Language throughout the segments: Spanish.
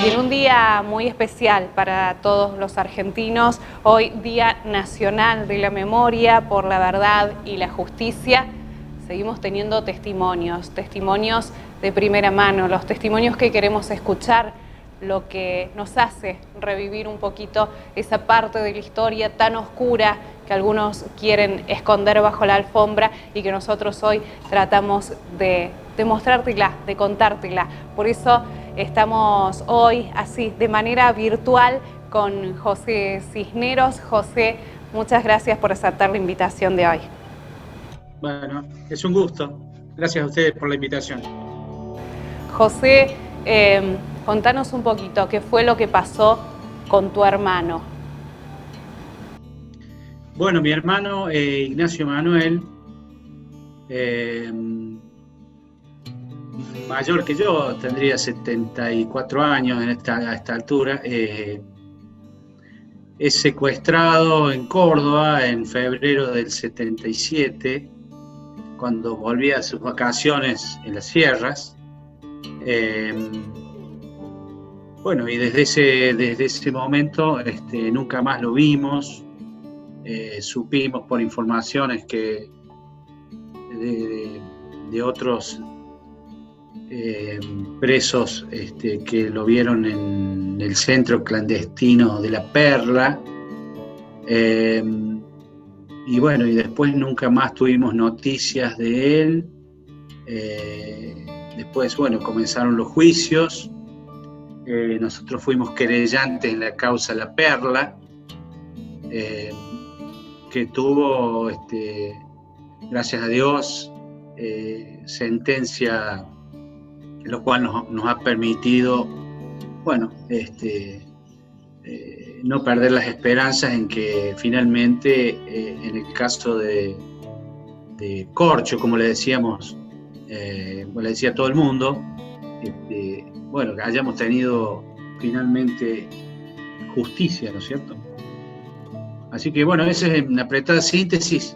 Y en un día muy especial para todos los argentinos, hoy Día Nacional de la Memoria por la Verdad y la Justicia, seguimos teniendo testimonios de primera mano, los testimonios que queremos escuchar, lo que nos hace revivir un poquito esa parte de la historia tan oscura que algunos quieren esconder bajo la alfombra y que nosotros hoy tratamos de mostrártela, de contártela. Por eso estamos hoy así, de manera virtual, con José Cisneros. José, muchas gracias por aceptar la invitación de hoy. Bueno, es un gusto. Gracias a ustedes por la invitación. José, contanos un poquito, ¿qué fue lo que pasó con tu hermano? Bueno, mi hermano Ignacio Manuel, mayor que yo, tendría 74 años a esta altura, es secuestrado en Córdoba en febrero del 77, cuando volvía a sus vacaciones en las sierras. Bueno, y desde ese momento nunca más lo vimos. Supimos por informaciones que de otros presos que lo vieron en el centro clandestino de La Perla, y bueno, y después nunca más tuvimos noticias de él. Después, bueno, comenzaron los juicios. Nosotros fuimos querellantes en la causa La Perla, que tuvo, gracias a Dios, sentencia, lo cual nos ha permitido, bueno, no perder las esperanzas en que finalmente, en el caso de Corcho, como le decíamos, le decía a todo el mundo, bueno, que hayamos tenido finalmente justicia, ¿no es cierto? Así que bueno, esa es en apretada síntesis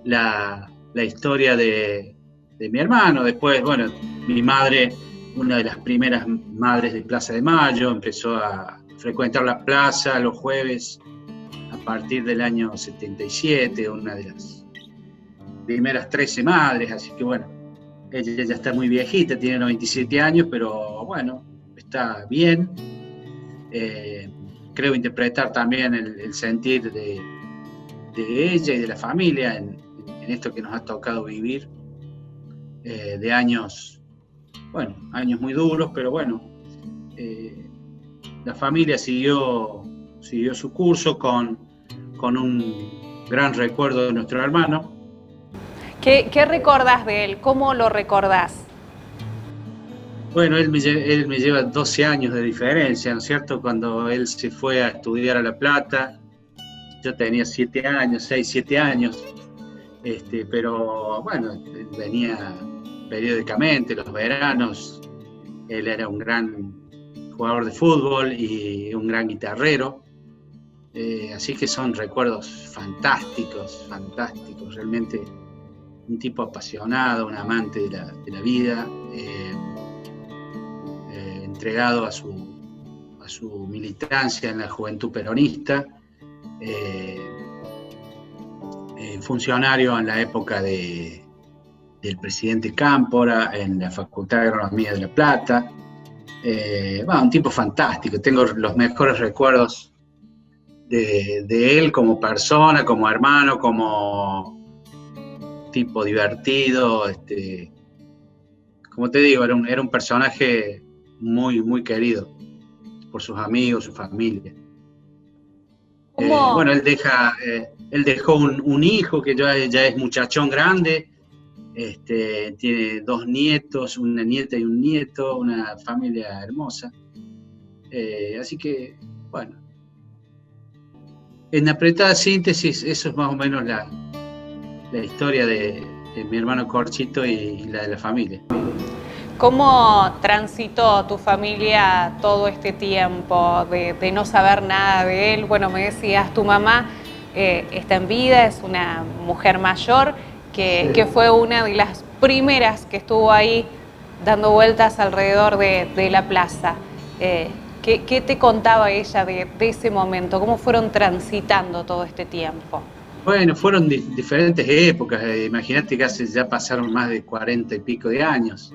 la historia de mi hermano. Después, bueno, mi madre, una de las primeras madres de Plaza de Mayo, empezó a frecuentar la plaza los jueves a partir del año 77, una de las primeras 13 madres, así que bueno, ella ya está muy viejita, tiene 97 años, pero bueno, está bien. Creo interpretar también el sentir de ella y de la familia en esto que nos ha tocado vivir, de años, bueno, años muy duros, pero bueno, la familia siguió su curso con un gran recuerdo de nuestro hermano. ¿Qué recordás de él? ¿Cómo lo recordás? Bueno, él me lleva 12 años de diferencia, ¿no es cierto? Cuando él se fue a estudiar a La Plata, yo tenía 7 años, 6, 7 años, pero bueno, él venía periódicamente, los veranos. Él era un gran jugador de fútbol y un gran guitarrero, así que son recuerdos fantásticos, realmente un tipo apasionado, un amante de la vida, entregado a su militancia en la juventud peronista, funcionario en la época del presidente Cámpora en la Facultad de Agronomía de La Plata. Un tipo fantástico. Tengo los mejores recuerdos de él como persona, como hermano, como tipo divertido. Como te digo, era un personaje muy, muy querido por sus amigos, su familia. Bueno, él dejó un hijo que ya es muchachón grande, tiene 2 nietos, una nieta y un nieto, una familia hermosa. Así que, bueno, en apretada síntesis, eso es más o menos la historia de mi hermano Corchito y la de la familia. ¿Cómo transitó tu familia todo este tiempo de no saber nada de él? Bueno, me decías, tu mamá está en vida, es una mujer mayor que fue una de las primeras que estuvo ahí dando vueltas alrededor de la plaza. ¿Qué te contaba ella de ese momento? ¿Cómo fueron transitando todo este tiempo? Bueno, fueron diferentes épocas. Imagínate que ya pasaron más de 40 y pico de años.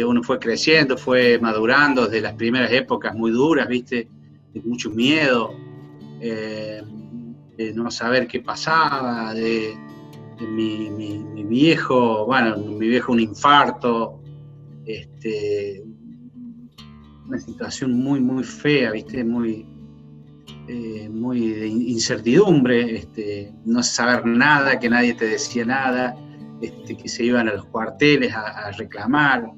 Uno fue creciendo, fue madurando desde las primeras épocas muy duras, ¿viste? De mucho miedo, de no saber qué pasaba, de mi viejo, bueno, mi viejo un infarto, una situación muy, muy fea, ¿viste? Muy de incertidumbre, no saber nada, que nadie te decía nada, que se iban a los cuarteles a reclamar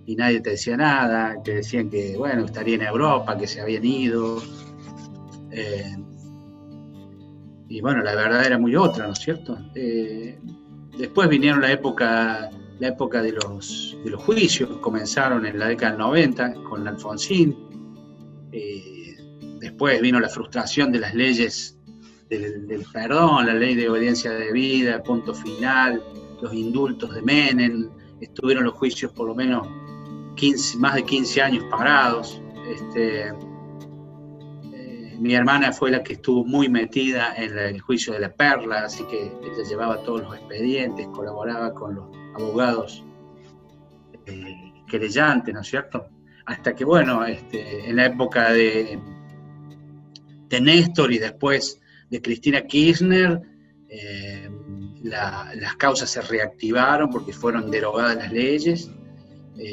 y nadie te decía nada, que decían que, bueno, estaría en Europa, que se habían ido. Y bueno, la verdad era muy otra, ¿no es cierto? Después vinieron la época de los juicios, comenzaron en la década del 90 con Alfonsín. Después vino la frustración de las leyes del perdón, la ley de obediencia debida, punto final, los indultos de Menem. Estuvieron los juicios por lo menos más de 15 años parados. Mi hermana fue la que estuvo muy metida en el juicio de la Perla, así que ella llevaba todos los expedientes, colaboraba con los abogados querellantes, ¿no es cierto? Hasta que, bueno, en la época de Néstor y después de Cristina Kirchner, las causas se reactivaron porque fueron derogadas las leyes,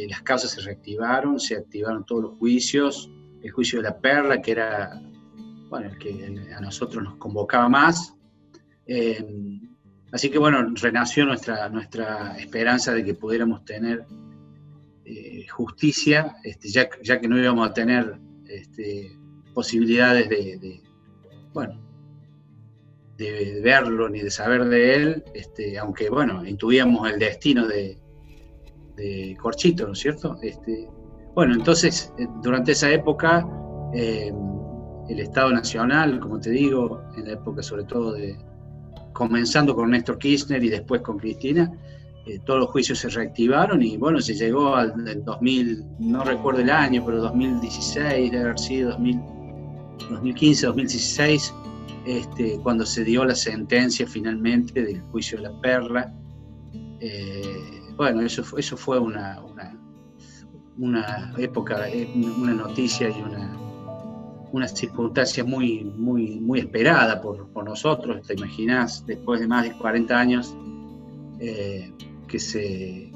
las causas se reactivaron, se activaron todos los juicios, el juicio de la Perla, que era, bueno, el que a nosotros nos convocaba más. Así que, bueno, renació nuestra esperanza de que pudiéramos tener justicia, ya que no íbamos a tener posibilidades de verlo ni de saber de él, aunque, bueno, intuíamos el destino de Corchito, ¿no es cierto? Bueno, entonces, durante esa época, el Estado Nacional, como te digo, en la época sobre todo comenzando con Néstor Kirchner y después con Cristina, todos los juicios se reactivaron y, bueno, se llegó al 2000, no recuerdo el año, pero 2016, debe haber sido 2015, 2016, cuando se dio la sentencia finalmente del juicio de la Perla. Bueno, eso fue una época, una noticia y una circunstancia muy, muy, muy esperada por nosotros. Te imaginás, después de más de 40 años, que se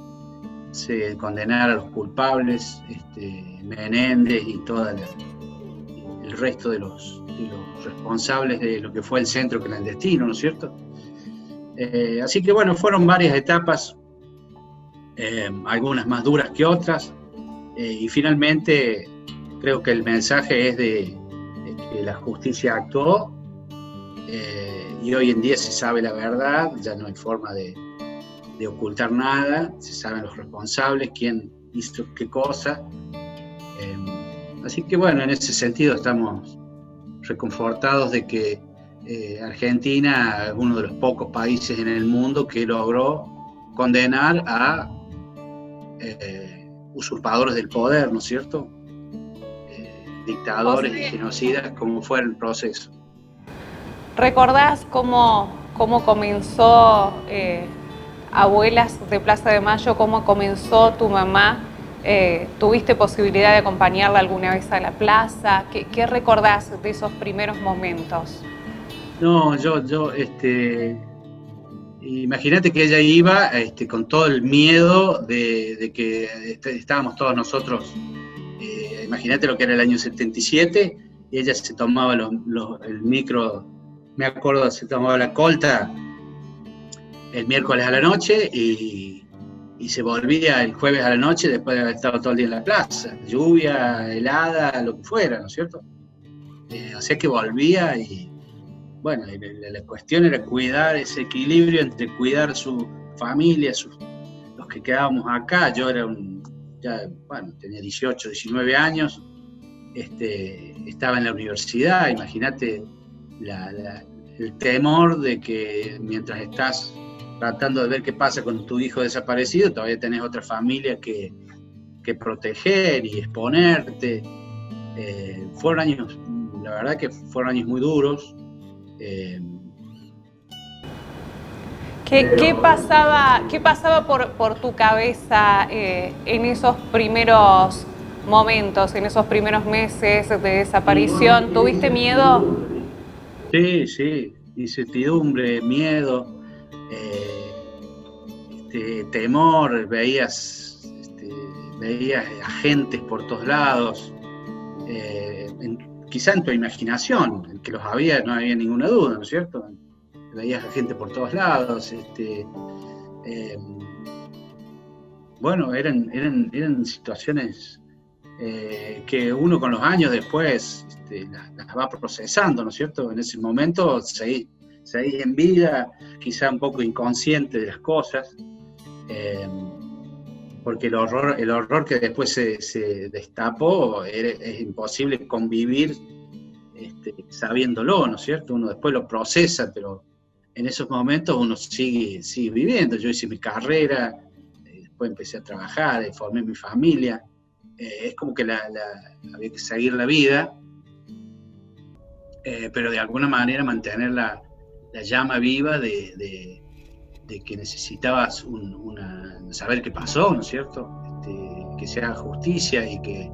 condenara a los culpables, Menéndez y todo el resto de los responsables de lo que fue el centro clandestino, ¿no es cierto? Así que, bueno, fueron varias etapas, algunas más duras que otras, y finalmente creo que el mensaje es de que la justicia actuó, y hoy en día se sabe la verdad, ya no hay forma de ocultar nada, se saben los responsables, quién hizo qué cosa. Así que, bueno, en ese sentido estamos reconfortados de que Argentina es uno de los pocos países en el mundo que logró condenar a usurpadores del poder, ¿no es cierto? Dictadores y genocidas, como fue el proceso. ¿Recordás cómo comenzó Abuelas de Plaza de Mayo, cómo comenzó tu mamá? ¿Tuviste posibilidad de acompañarla alguna vez a la plaza? ¿Qué recordás de esos primeros momentos? No, yo imagínate que ella iba con todo el miedo de que estábamos todos nosotros, imagínate lo que era el año 77, y ella se tomaba el micro, me acuerdo, se tomaba la colta el miércoles a la noche y se volvía el jueves a la noche después de haber estado todo el día en la plaza, lluvia, helada, lo que fuera, ¿no es cierto? O sea que volvía y, bueno, la cuestión era cuidar ese equilibrio entre cuidar su familia, los que quedábamos acá. Yo era tenía 18, 19 años, estaba en la universidad, imagínate el temor de que mientras estás tratando de ver qué pasa con tu hijo desaparecido, todavía tenés otra familia que proteger y exponerte. Fueron años, la verdad que fueron años muy duros. ¿Qué pasaba por tu cabeza en esos primeros momentos, en esos primeros meses de desaparición? ¿Tuviste miedo? Sí, incertidumbre, miedo, temor, veías agentes por todos lados, quizá en tu imaginación, en que los había, no había ninguna duda, ¿no es cierto? Veías gente por todos lados, bueno, eran situaciones que uno con los años después las va procesando, ¿no es cierto? En ese momento seguí en vida, quizá un poco inconsciente de las cosas, porque el horror que después se destapó, es imposible convivir sabiéndolo, ¿no es cierto? Uno después lo procesa, pero en esos momentos uno sigue viviendo. Yo hice mi carrera, después empecé a trabajar, formé mi familia. Es como que había que seguir la vida, pero de alguna manera mantener la llama viva de que necesitabas saber qué pasó, ¿no es cierto? Que se haga justicia y que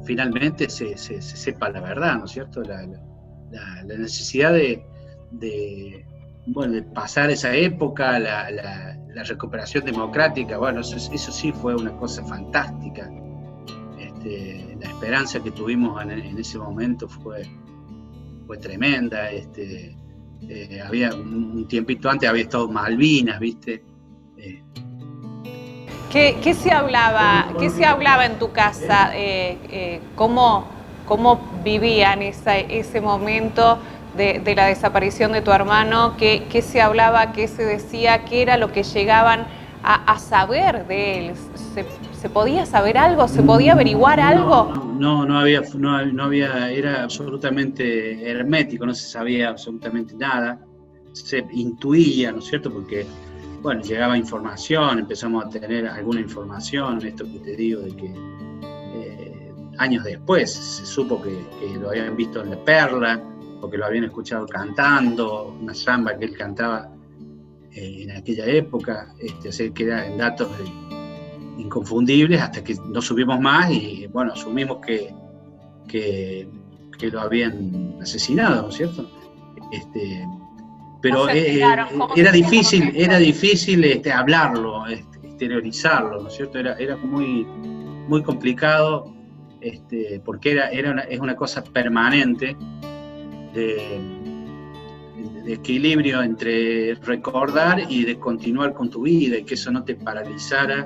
finalmente se sepa la verdad, ¿no es cierto? La necesidad de pasar esa época, la recuperación democrática, bueno, eso sí fue una cosa fantástica. La esperanza que tuvimos en ese momento fue tremenda. Había un tiempito antes, había estado Malvinas, ¿viste? ¿Qué se hablaba en tu casa? ¿Cómo vivían ese momento de la desaparición de tu hermano? ¿Qué se hablaba? ¿Qué se decía? ¿Qué era lo que llegaban a saber de él? ¿Se podía saber algo? ¿Se podía averiguar algo? No había, era absolutamente hermético, no se sabía absolutamente nada. Se intuía, ¿no es cierto? Porque, bueno, llegaba información, empezamos a tener alguna información, esto que te digo, de que años después se supo que lo habían visto en La Perla, o que lo habían escuchado cantando, una samba que él cantaba en aquella época, así que eran datos inconfundibles hasta que no subimos más y, bueno, asumimos que lo habían asesinado, ¿no es cierto? Pero era difícil hablarlo, exteriorizarlo, ¿no es cierto? Era muy, muy complicado, porque es una cosa permanente de equilibrio entre recordar y de continuar con tu vida, y que eso no te paralizara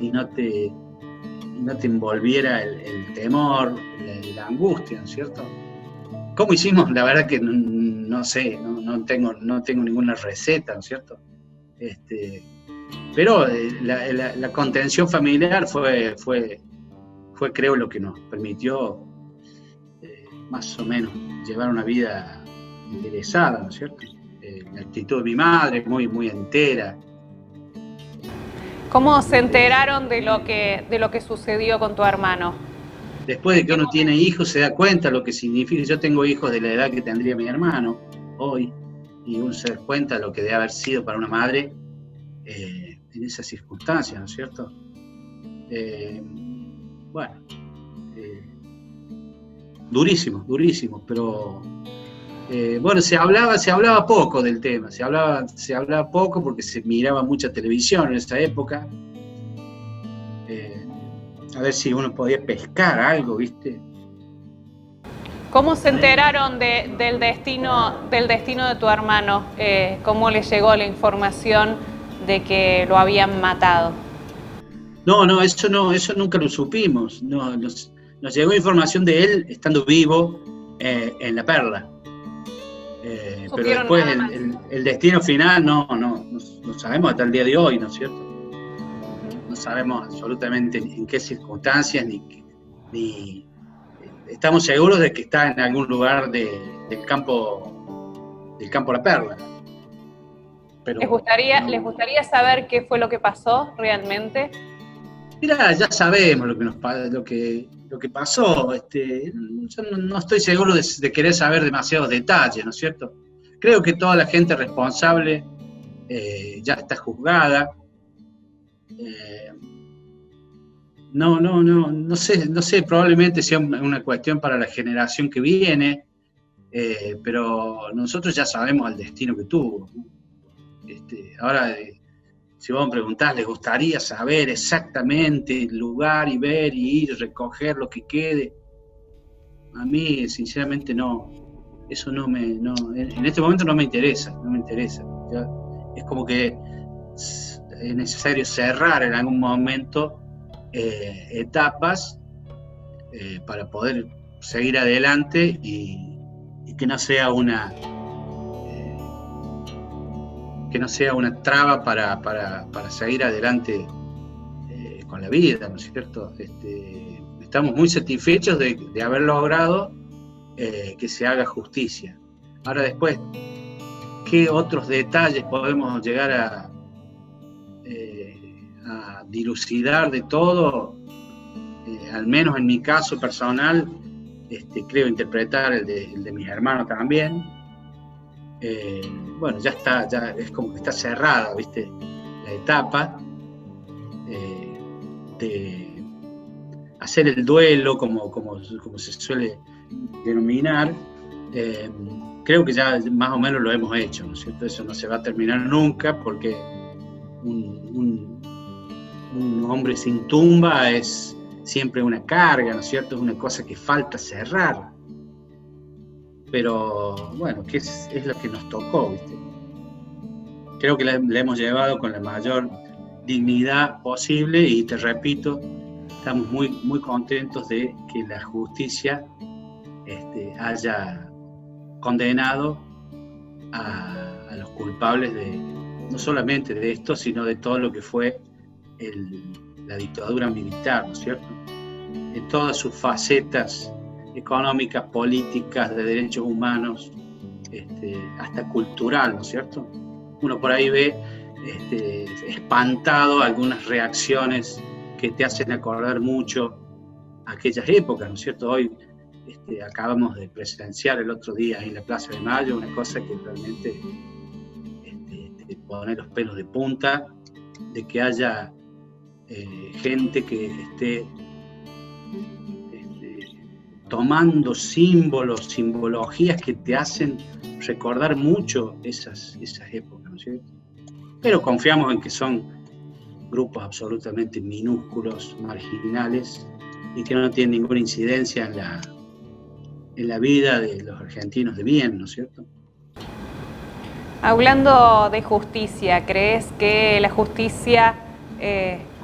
y no te envolviera el temor, la angustia, ¿no es cierto? ¿Cómo hicimos? La verdad que no sé, no tengo ninguna receta, ¿no es cierto? Pero la contención familiar fue creo lo que nos permitió más o menos llevar una vida enderezada, ¿no es cierto? La actitud de mi madre muy, muy entera. ¿Cómo se enteraron de lo que sucedió con tu hermano? Después de que uno tiene hijos se da cuenta lo que significa. Yo tengo hijos de la edad que tendría mi hermano hoy, y uno se da cuenta de lo que debe haber sido para una madre en esas circunstancias, ¿no es cierto? Durísimo, pero bueno, se hablaba poco del tema, se hablaba poco porque se miraba mucha televisión en esa época, a ver si uno podía pescar algo, ¿viste? ¿Cómo se enteraron del destino de tu hermano? ¿Cómo les llegó la información de que lo habían matado? No, eso nunca lo supimos. No, nos llegó información de él estando vivo en La Perla. Pero después el destino final no sabemos hasta el día de hoy, ¿no es cierto? No sabemos absolutamente en qué circunstancias, ni estamos seguros de que está en algún lugar del campo La Perla. Pero ¿Les gustaría saber qué fue lo que pasó realmente? Mirá, ya sabemos lo que pasó. Yo no estoy seguro de querer saber demasiados detalles, ¿no es cierto? Creo que toda la gente responsable ya está juzgada. No sé, probablemente sea una cuestión para la generación que viene, pero nosotros ya sabemos el destino que tuvo. Ahora, si vos me preguntás, ¿les gustaría saber exactamente el lugar y ver y ir, recoger lo que quede? A mí, sinceramente, no. Eso en este momento no me interesa. Ya, es como que es necesario cerrar en algún momento etapas para poder seguir adelante y que no sea una traba para seguir adelante con la vida, ¿no es cierto? Estamos muy satisfechos de haber logrado que se haga justicia. Ahora después, ¿qué otros detalles podemos llegar a dilucidar de todo? Al menos en mi caso personal, creo interpretar el de mis hermanos también. Bueno, ya es como que está cerrada, ¿viste? La etapa de hacer el duelo, como se suele denominar. Creo que ya más o menos lo hemos hecho, ¿no es cierto? Eso no se va a terminar nunca, porque un hombre sin tumba es siempre una carga, ¿no es cierto? Es una cosa que falta cerrar. Pero bueno, que es lo que nos tocó, ¿viste? Creo que la hemos llevado con la mayor dignidad posible y te repito, estamos muy, muy contentos de que la justicia haya condenado a los culpables no solamente de esto, sino de todo lo que fue la dictadura militar, ¿no es cierto? En todas sus facetas económicas, políticas, de derechos humanos, hasta cultural, ¿no es cierto? Uno por ahí ve espantado algunas reacciones que te hacen acordar mucho aquellas épocas, ¿no es cierto? Hoy acabamos de presenciar el otro día en la Plaza de Mayo una cosa que realmente te pone los pelos de punta, de que haya gente que esté tomando símbolos, simbologías que te hacen recordar mucho esas épocas, ¿no es cierto? Pero confiamos en que son grupos absolutamente minúsculos, marginales, y que no tienen ninguna incidencia en la vida de los argentinos de bien, ¿no es cierto? Hablando de justicia, ¿crees que la justicia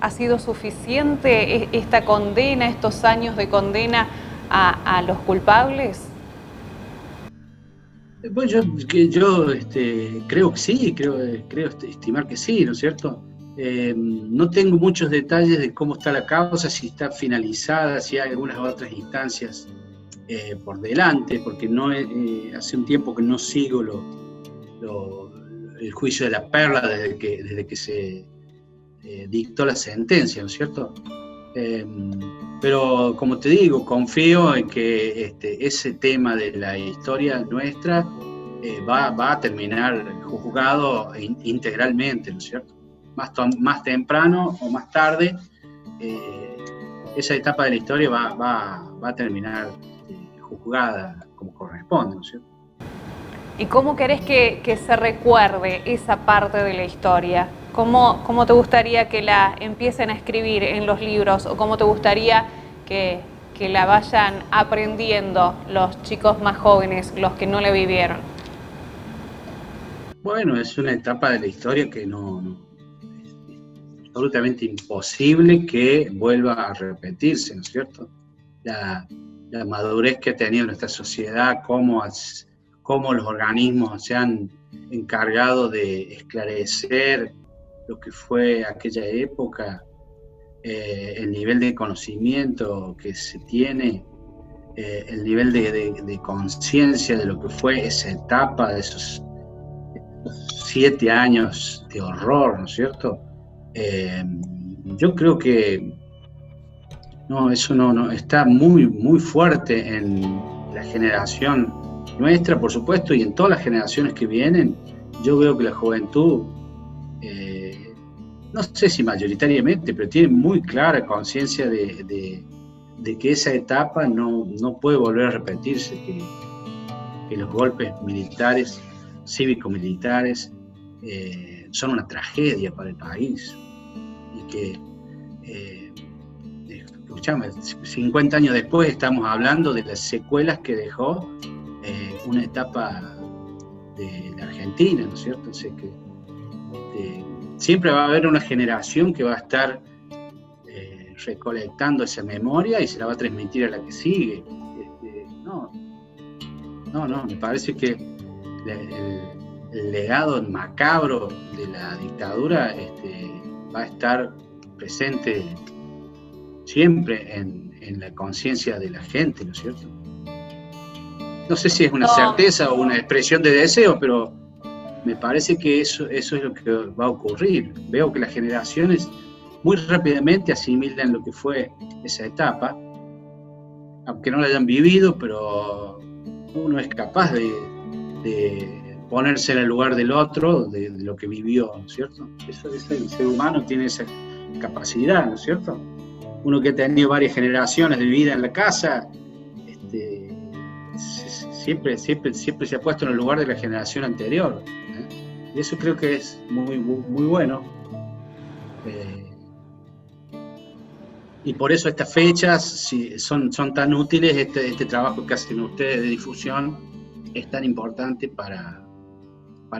ha sido suficiente, esta condena, estos años de condena a los culpables? Pues yo creo que sí, creo estimar que sí, ¿no es cierto? No tengo muchos detalles de cómo está la causa, si está finalizada, si hay algunas otras instancias por delante, porque hace un tiempo que no sigo el juicio de la Perla desde que se dictó la sentencia, ¿no es cierto? Pero como te digo, confío en que ese tema de la historia nuestra va a terminar juzgado integralmente, ¿no es cierto? Más temprano o más tarde, esa etapa de la historia va a terminar juzgada como corresponde, ¿no es cierto? ¿Y cómo querés que se recuerde esa parte de la historia? ¿Cómo te gustaría que la empiecen a escribir en los libros? ¿O cómo te gustaría que la vayan aprendiendo los chicos más jóvenes, los que no la vivieron? Bueno, es una etapa de la historia que es absolutamente imposible que vuelva a repetirse, ¿no es cierto? La madurez que ha tenido nuestra sociedad, cómo los organismos se han encargado de esclarecer lo que fue aquella época, el nivel de conocimiento que se tiene, el nivel de conciencia de lo que fue esa etapa, de esos 7 años de horror, ¿no es cierto? Yo creo que No, eso no, está muy, muy fuerte en la generación nuestra, por supuesto, y en todas las generaciones que vienen. Yo veo que la juventud, no sé si mayoritariamente, pero tiene muy clara conciencia de que esa etapa no puede volver a repetirse, que los golpes militares, cívico-militares, son una tragedia para el país, y que, escuchame, 50 años después estamos hablando de las secuelas que dejó una etapa de la Argentina, ¿no es cierto? Entonces, siempre va a haber una generación que va a estar recolectando esa memoria y se la va a transmitir a la que sigue. No, me parece que el legado macabro de la dictadura va a estar presente siempre en la conciencia de la gente, ¿no es cierto? No sé si es una certeza o una expresión de deseo, pero me parece que eso es lo que va a ocurrir. Veo que las generaciones muy rápidamente asimilan lo que fue esa etapa, aunque no la hayan vivido, pero uno es capaz de ponerse en el lugar del otro, de lo que vivió, ¿no es cierto? El ser humano tiene esa capacidad, ¿no es cierto? Uno que ha tenido varias generaciones de vida en la casa, siempre se ha puesto en el lugar de la generación anterior, ¿eh? Y eso creo que es muy, muy bueno. Y por eso estas fechas son tan útiles, este trabajo que hacen ustedes de difusión es tan importante para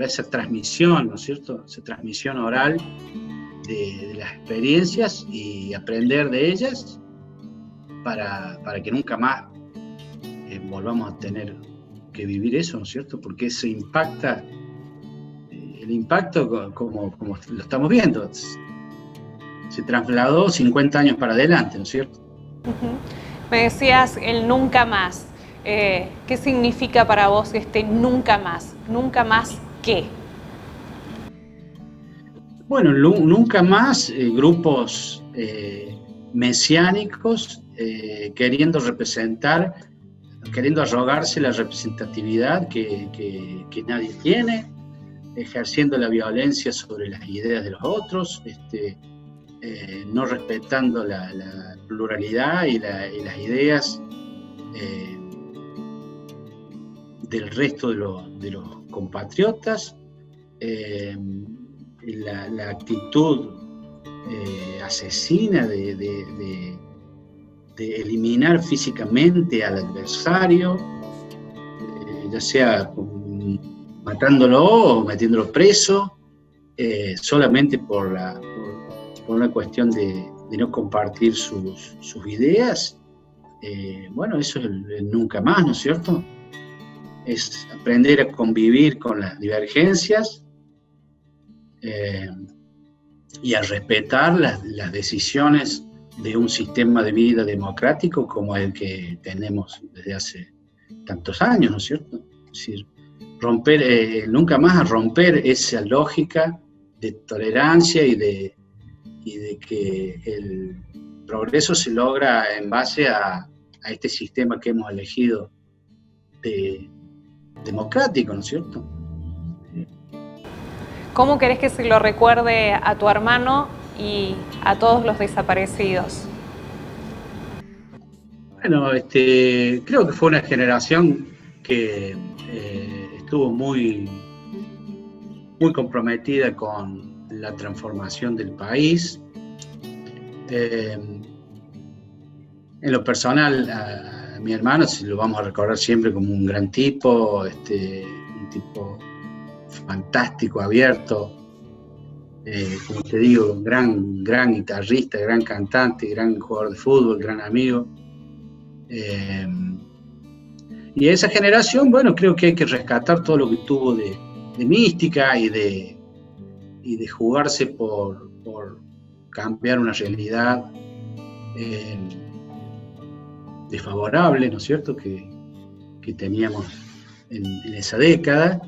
esa transmisión, ¿no es cierto? Esa transmisión oral de las experiencias y aprender de ellas para que nunca más volvamos a tener que vivir eso, ¿no es cierto? Porque eso impacta, el impacto como lo estamos viendo, se trasladó 50 años para adelante, ¿no es cierto? Uh-huh. Me decías el nunca más. ¿Qué significa para vos nunca más? ¿Nunca más qué? Bueno, nunca más grupos mesiánicos queriendo arrogarse la representatividad que nadie tiene, ejerciendo la violencia sobre las ideas de los otros, no respetando la pluralidad y las ideas del resto de los compatriotas, la actitud asesina de eliminar físicamente al adversario, ya sea matándolo o metiéndolo preso, solamente por una cuestión de no compartir sus ideas. Bueno, eso es el nunca más, ¿no es cierto? Es aprender a convivir con las divergencias y a respetar las decisiones de un sistema de vida democrático como el que tenemos desde hace tantos años, ¿no es cierto? Es decir, nunca más a romper esa lógica de tolerancia y de que el progreso se logra en base a este sistema que hemos elegido democrático, ¿no es cierto? ¿Cómo querés que se lo recuerde a tu hermano y a todos los desaparecidos? Bueno, creo que fue una generación que estuvo muy, muy comprometida con la transformación del país. En lo personal, a mi hermano lo vamos a recordar siempre como un gran tipo, un tipo fantástico, abierto, como te digo, gran guitarrista, gran cantante, gran jugador de fútbol, gran amigo. Y esa generación, bueno, creo que hay que rescatar todo lo que tuvo de mística y de jugarse por cambiar una realidad desfavorable, ¿no es cierto?, que teníamos en esa década,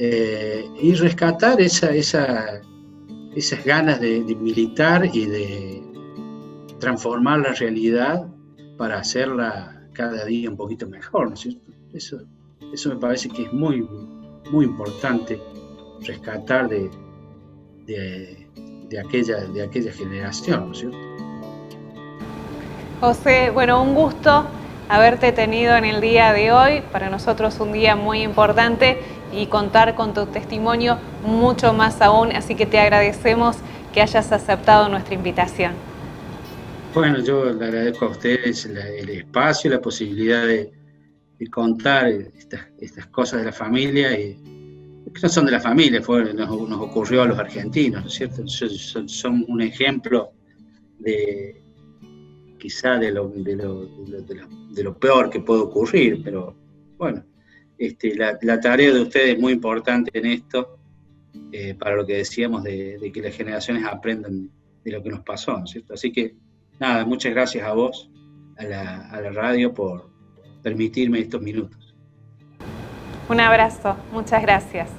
y rescatar esas ganas de militar y transformar la realidad para hacerla cada día un poquito mejor, ¿no es cierto? Eso me parece que es muy, muy importante rescatar de aquella generación, ¿no es cierto? José, bueno, un gusto haberte tenido en el día de hoy, para nosotros un día muy importante, y contar con tu testimonio mucho más aún, así que te agradecemos que hayas aceptado nuestra invitación. Bueno, yo le agradezco a ustedes el espacio, la posibilidad de contar estas cosas de la familia, que no son de la familia, nos ocurrió a los argentinos, ¿no es cierto? Son un ejemplo quizá de lo peor que puede ocurrir, pero bueno, la tarea de ustedes es muy importante en esto, para lo que decíamos de que las generaciones aprendan de lo que nos pasó, ¿no es cierto? Así que nada, muchas gracias a vos, a la radio, por permitirme estos minutos. Un abrazo, muchas gracias.